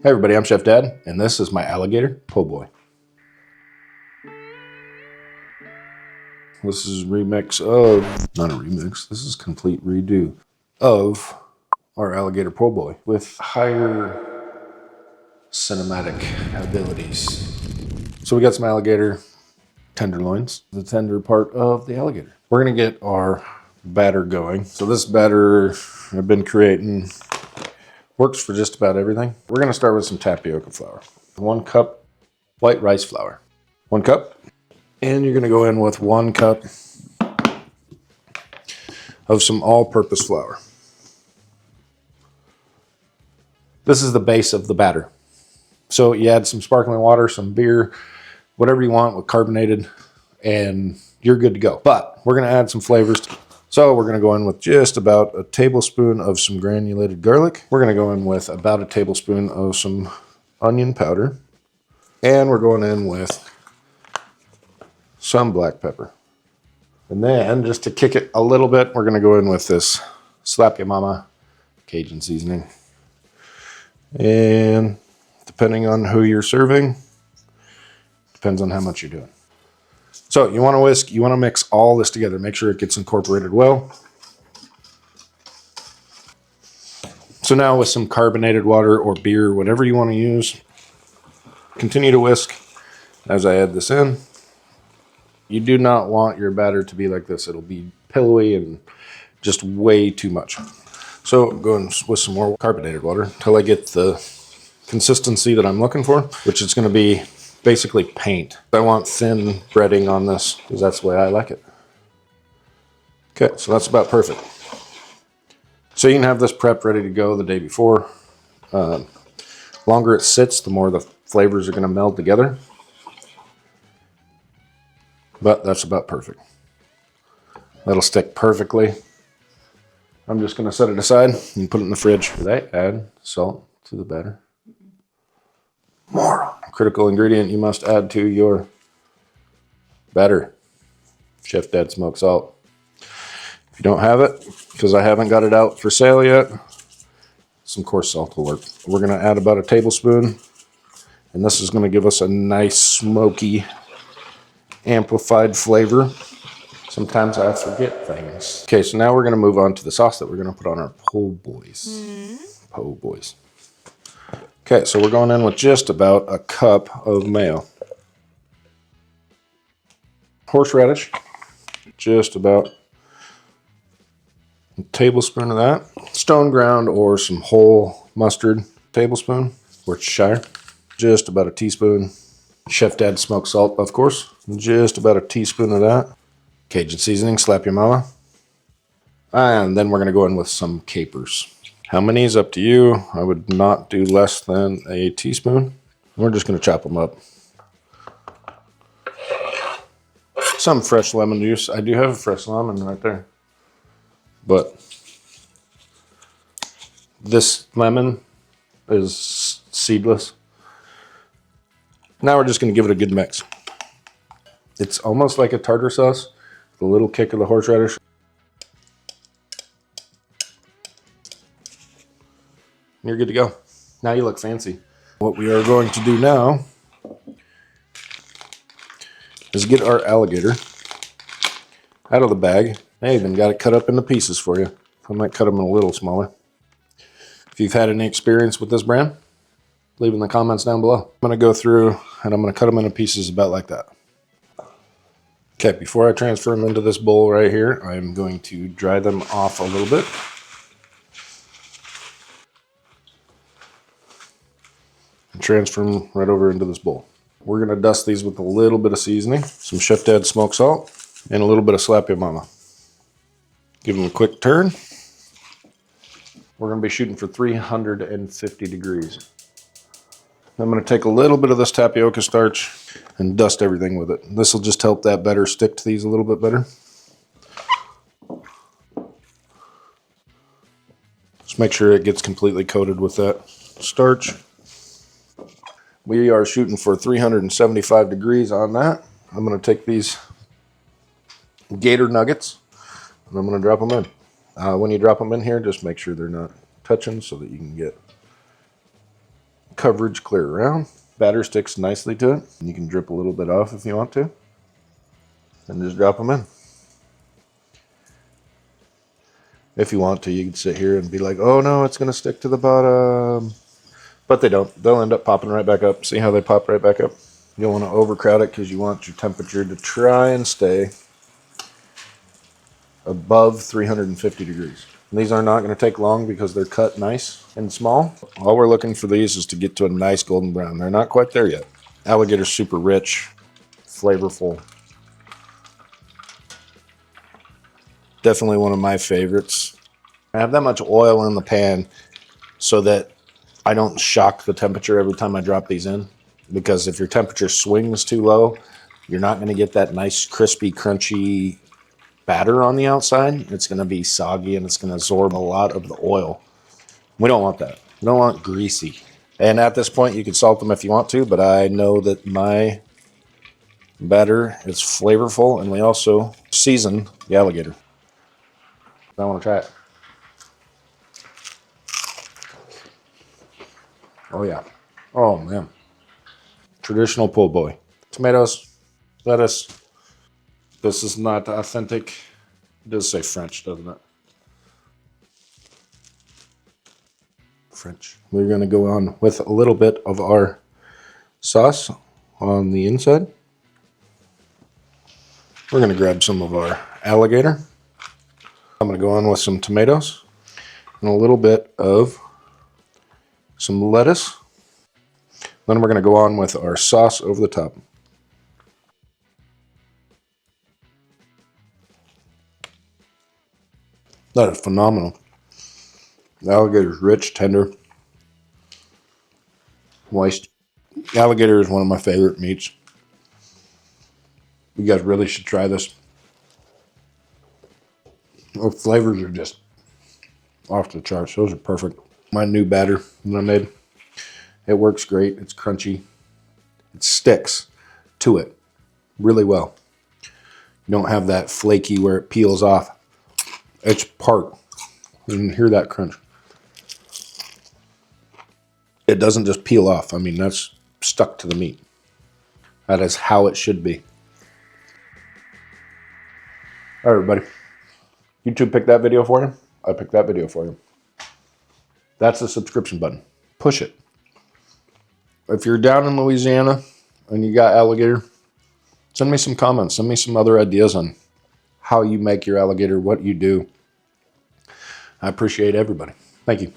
Hey everybody, I'm Chef Dad, and this is my alligator po' boy. This is a remix of, not a remix, this is a complete redo of our alligator po' boy with higher cinematic abilities. So we got some alligator tenderloins, the tender part of the alligator. We're gonna get our batter going. So this batter I've been creating works for just about everything. We're gonna start with some tapioca flour. 1 cup white rice flour. 1 cup. And you're gonna go in with 1 cup of some all-purpose flour. This is the base of the batter. So you add some sparkling water, some beer, whatever you want with carbonated, and you're good to go. But we're gonna add some flavors. So we're gonna go in with just about a tablespoon of some granulated garlic. We're gonna go in with about a tablespoon of some onion powder. And we're going in with some black pepper. And then just to kick it a little bit, we're gonna go in with this Slap Ya Mama Cajun seasoning. And depending on who you're serving, depends on how much you're doing. So you wanna whisk, you wanna mix all this together. Make sure it gets incorporated well. So now with some carbonated water or beer, whatever you wanna use, continue to whisk as I add this in. You do not want your batter to be like this. It'll be pillowy and just way too much. So go in with some more carbonated water until I get the consistency that I'm looking for, which is gonna be basically paint. I want thin breading on this because that's the way I like it. Okay, so that's about perfect. So you can have this prepped ready to go the day before. Longer it sits, the more the flavors are gonna meld together. But that's about perfect. That'll stick perfectly. I'm just gonna set it aside and put it in the fridge. Did I add salt to the batter? More. Critical ingredient you must add to your batter. Chef Dad smoked salt. If you don't have it, because I haven't got it out for sale yet, some coarse salt will work. We're gonna add about a tablespoon, and this is gonna give us a nice smoky, amplified flavor. Sometimes I forget things. Okay, so now we're gonna move on to the sauce that we're gonna put on our po' boys. Po' boys. Okay, so we're going in with just about a cup of mayo. Horseradish, just about a tablespoon of that. Stone ground or some whole mustard, tablespoon, Worcestershire. Just about a teaspoon. Chef Dad smoked salt, of course. Just about a teaspoon of that. Cajun seasoning, Slap Ya Mama. And then we're gonna go in with some capers. How many is up to you. I would not do less than a teaspoon. We're just gonna chop them up. Some fresh lemon juice. I do have a fresh lemon right there. But this lemon is seedless. Now we're just gonna give it a good mix. It's almost like a tartar sauce, with a little kick of the horseradish. You're good to go. Now you look fancy. What we are going to do now is get our alligator out of the bag. I even got it cut up into pieces for you. I might cut them a little smaller. If you've had any experience with this brand, leave in the comments down below. I'm gonna go through and I'm gonna cut them into pieces about like that. Okay, before I transfer them into this bowl right here, I'm going to dry them off a little bit. And transfer them right over into this bowl. We're gonna dust these with a little bit of seasoning, some Chef Dad smoked salt, and a little bit of Slap Ya Mama. Give them a quick turn. We're gonna be shooting for 350 degrees. I'm gonna take a little bit of this tapioca starch and dust everything with it. This will just help that batter stick to these a little bit better. Just make sure it gets completely coated with that starch. We are shooting for 375 degrees on that. I'm gonna take these gator nuggets and I'm gonna drop them in. When you drop them in here, just make sure they're not touching so that you can get coverage clear around. Batter sticks nicely to it. You can drip a little bit off if you want to. And just drop them in. If you want to, you can sit here and be like, oh no, it's going to stick to the bottom. But they don't. They'll end up popping right back up. See how they pop right back up? You don't want to overcrowd it because you want your temperature to try and stay above 350 degrees. And these are not going to take long because they're cut nice and small. All we're looking for these is to get to a nice golden brown. They're not quite there yet. Alligator's super rich, flavorful. Definitely one of my favorites. I have that much oil in the pan so that I don't shock the temperature every time I drop these in. Because if your temperature swings too low, you're not going to get that nice, crispy, crunchy batter on the outside. It's going to be soggy and it's going to absorb a lot of the oil. We don't want that. We don't want greasy. And at this point, you can salt them if you want to, but I know that my batter is flavorful, and we also season the alligator. I want to try it. Oh yeah. Oh man. Traditional po' boy. Tomatoes, lettuce. This is not authentic. It does say French, doesn't it? French. We're going to go on with a little bit of our sauce on the inside. We're going to grab some of our alligator. I'm going to go on with some tomatoes and a little bit of some lettuce. Then we're going to go on with our sauce over the top. That is phenomenal. The alligator is rich, tender, moist. Alligator is one of my favorite meats. You guys really should try this. The flavors are just off the charts. Those are perfect. My new batter that I made, it works great. It's crunchy. It sticks to it really well. You don't have that flaky where it peels off. It's part. You can hear that crunch. It doesn't just peel off. I mean, that's stuck to the meat. That is how it should be. All right, everybody. YouTube picked that video for you. I picked that video for you. That's the subscription button. Push it. If you're down in Louisiana and you got alligator, send me some comments. Send me some other ideas on how you make your alligator, what you do. I appreciate everybody. Thank you.